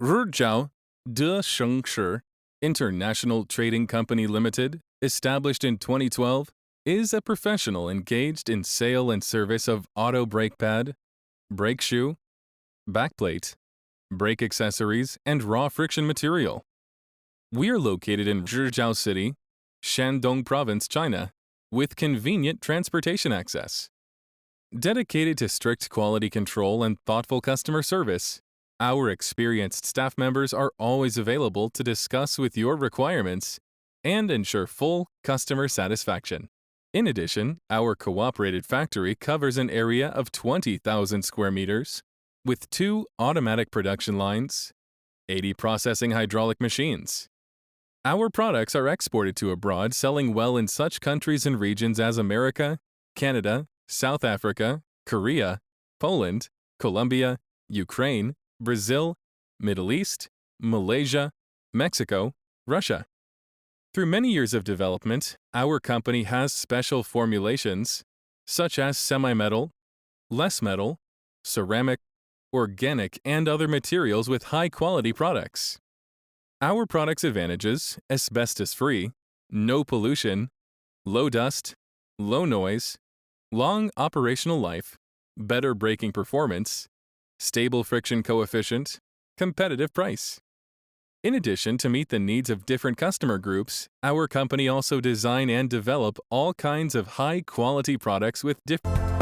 Ruzhou De Shengshi International Trading Company Limited, established in 2012, is a professional engaged in sale and service of auto brake pad, brake shoe, backplate, brake accessories, and raw friction material. We are located in Zhizhou City, Shandong Province, China, with convenient transportation access. Dedicated to strict quality control and thoughtful customer service, our experienced staff members are always available to discuss with your requirements and ensure full customer satisfaction. In addition, our cooperated factory covers an area of 20,000 square meters with 2 automatic production lines, 80 processing hydraulic machines. Our products are exported to abroad, selling well in such countries and regions as America, Canada, South Africa, Korea, Poland, Colombia, Ukraine, Brazil, Middle East, Malaysia, Mexico, Russia. Through many years of development, our company has special formulations such as semi-metal, less metal, ceramic, organic, and other materials with high-quality products. Our products' advantages: asbestos-free, no pollution, low dust, low noise, long operational life, better braking performance, stable friction coefficient, competitive price. In addition, to meet the needs of different customer groups, our company also design and develop all kinds of high-quality products with different